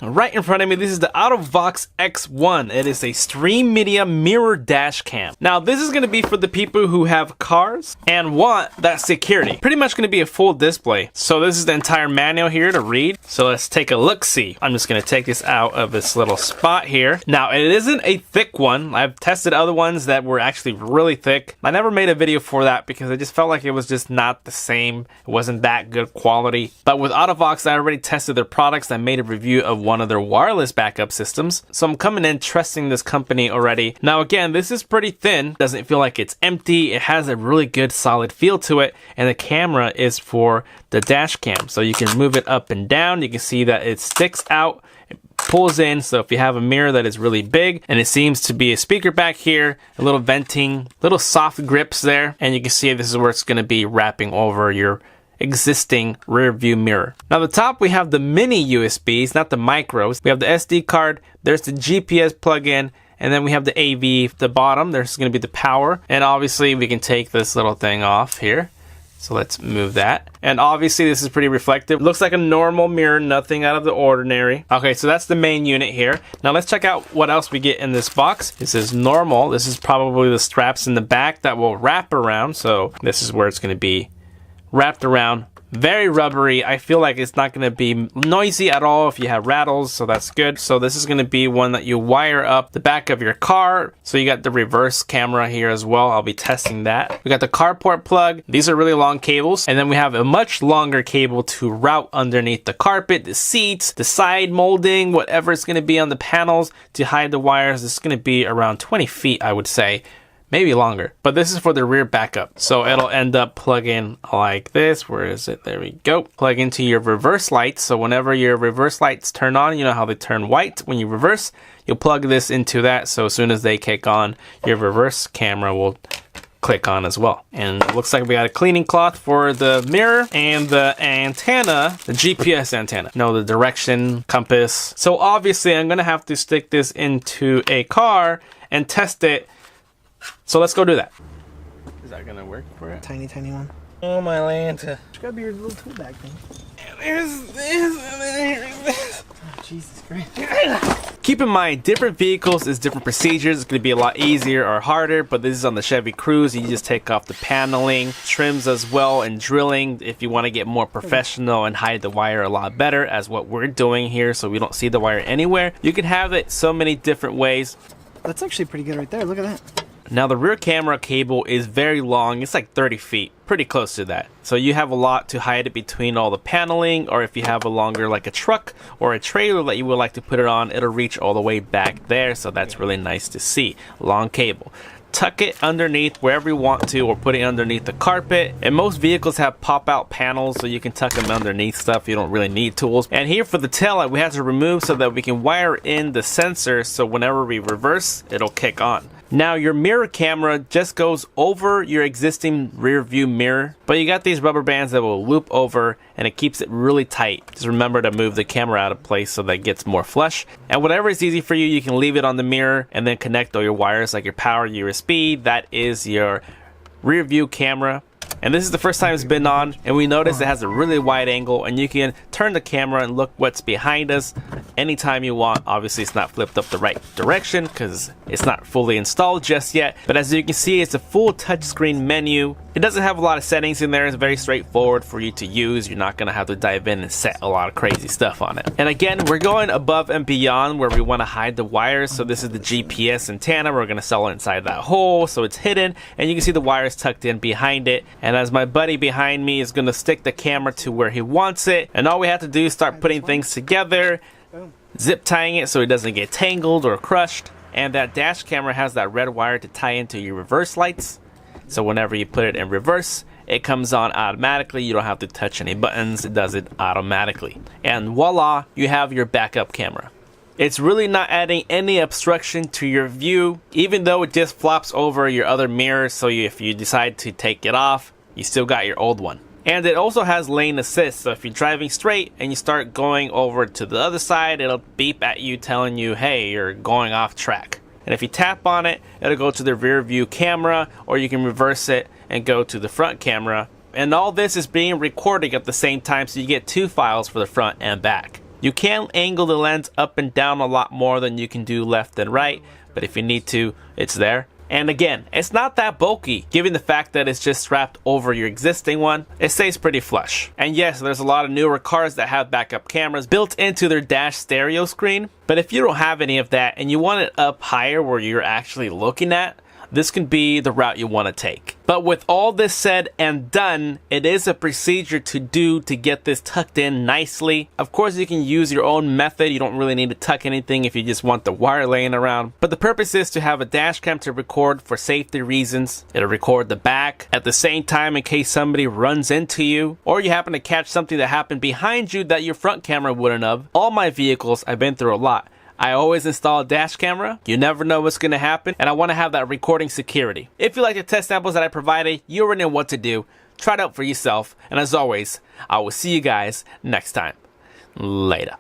Right in front of me, this is the AutoVox X1. It is a stream media mirror dash cam. Now, this is going to be for the people who have cars and want that security. Pretty much going to be a full display. So this is the entire manual here to read. So let's take a look-see. I'm just going to take this out of this little spot here. Now, it isn't a thick one. I've tested other ones that were actually really thick. I never made a video for that because I just felt like it was just not the same. It wasn't that good quality. But with AutoVox, I already tested their products. I made a review of one of their wireless backup systems. So I'm coming in trusting this company already. Now again, this is pretty thin. Doesn't feel like it's empty. It has a really good solid feel to it. And the camera is for the dash cam. So you can move it up and down. You can see that it sticks out. It pulls in. So if you have a mirror that is really big, and it seems to be a speaker back here, a little venting, little soft grips there. And you can see this is where it's going to be wrapping over your existing rear view mirror. Now the top, we have the mini USBs, not the micros. We have the SD card, there's the GPS plug-in, and then we have the AV. The bottom, there's going to be the power, and obviously we can take this little thing off here. So let's move that. And obviously this is pretty reflective. Looks like a normal mirror, nothing out of the ordinary. Okay, so that's the main unit here. Now let's check out what else we get in this box. This is normal. This is probably the straps in the back that will wrap around. So this is where it's going to be wrapped around. Very rubbery. I feel like it's not going to be noisy at all if you have rattles, so that's good. So this is going to be one that you wire up the back of your car. So you got the reverse camera here as well. I'll be testing that. We got the carport plug. These are really long cables. And then we have a much longer cable to route underneath the carpet, the seats, the side molding, whatever it's going to be on the panels to hide the wires. It's going to be around 20 feet, I would say. Maybe longer, but this is for the rear backup. So it'll end up plugging like this. Where is it? There we go. Plug into your reverse lights. So whenever your reverse lights turn on, you know how they turn white when you reverse, you'll plug this into that. So as soon as they kick on, your reverse camera will click on as well. And it looks like we got a cleaning cloth for the mirror and the antenna, the GPS antenna. No, the direction compass. So obviously I'm gonna have to stick this into a car and test it. So let's go do that. Is that gonna work for it? Tiny one. Oh my Lanta. It's gotta be your little tool bag thing. There's this and then here's this. Oh, Jesus Christ. Keep in mind, different vehicles is different procedures. It's gonna be a lot easier or harder, but this is on the Chevy Cruze. You just take off the paneling, trims as well, and drilling if you want to get more professional and hide the wire a lot better, as what we're doing here, so we don't see the wire anywhere. You can have it so many different ways. That's actually pretty good right there. Look at that. Now the rear camera cable is very long. It's like 30 feet, pretty close to that. So you have a lot to hide it between all the paneling, or if you have a longer like a truck or a trailer that you would like to put it on, it'll reach all the way back there. So that's really nice to see. Long cable. Tuck it underneath wherever you want to, or put it underneath the carpet. And most vehicles have pop-out panels, so you can tuck them underneath stuff. You don't really need tools. And here for the tail light, we have to remove so that we can wire in the sensor, so whenever we reverse, it'll kick on. Now your mirror camera just goes over your existing rear view mirror, but you got these rubber bands that will loop over, and it keeps it really tight. Just remember to move the camera out of place so that it gets more flush. And whatever is easy for you, you can leave it on the mirror and then connect all your wires like your power, USB. That is your rear view camera. And this is the first time it's been on, and we notice it has a really wide angle, and you can turn the camera and look what's behind us anytime you want. Obviously it's not flipped up the right direction because it's not fully installed just yet, but as you can see, it's a full touchscreen menu. It doesn't have a lot of settings in there. It's very straightforward for you to use. You're not gonna have to dive in and set a lot of crazy stuff on it. And again, we're going above and beyond where we want to hide the wires. So this is the GPS antenna. We're gonna sell it inside that hole so it's hidden, and you can see the wires tucked in behind it. And as my buddy behind me is gonna stick the camera to where he wants it, and all we have to do is start putting things together, zip tying it so it doesn't get tangled or crushed. And that dash camera has that red wire to tie into your reverse lights. So whenever you put it in reverse, it comes on automatically. You don't have to touch any buttons. It does it automatically. And voila, you have your backup camera. It's really not adding any obstruction to your view, even though it just flops over your other mirror. So if you decide to take it off, you still got your old one. And it also has lane assist, so if you're driving straight and you start going over to the other side, it'll beep at you telling you, hey, you're going off track. And if you tap on it, it'll go to the rear view camera, or you can reverse it and go to the front camera. And all this is being recorded at the same time, so you get two files for the front and back. You can angle the lens up and down a lot more than you can do left and right, but if you need to, it's there. And again, it's not that bulky, given the fact that it's just strapped over your existing one. It stays pretty flush. And yes, there's a lot of newer cars that have backup cameras built into their dash stereo screen. But if you don't have any of that and you want it up higher where you're actually looking at, this can be the route you want to take. But with all this said and done, it is a procedure to do to get this tucked in nicely. Of course, you can use your own method. You don't really need to tuck anything if you just want the wire laying around. But the purpose is to have a dash cam to record for safety reasons. It'll record the back at the same time in case somebody runs into you, or you happen to catch something that happened behind you that your front camera wouldn't have. All my vehicles, I've been through a lot. I always install a dash camera. You never know what's going to happen, and I want to have that recording security. If you like the test samples that I provided, you already know what to do. Try it out for yourself, and as always, I will see you guys next time. Later.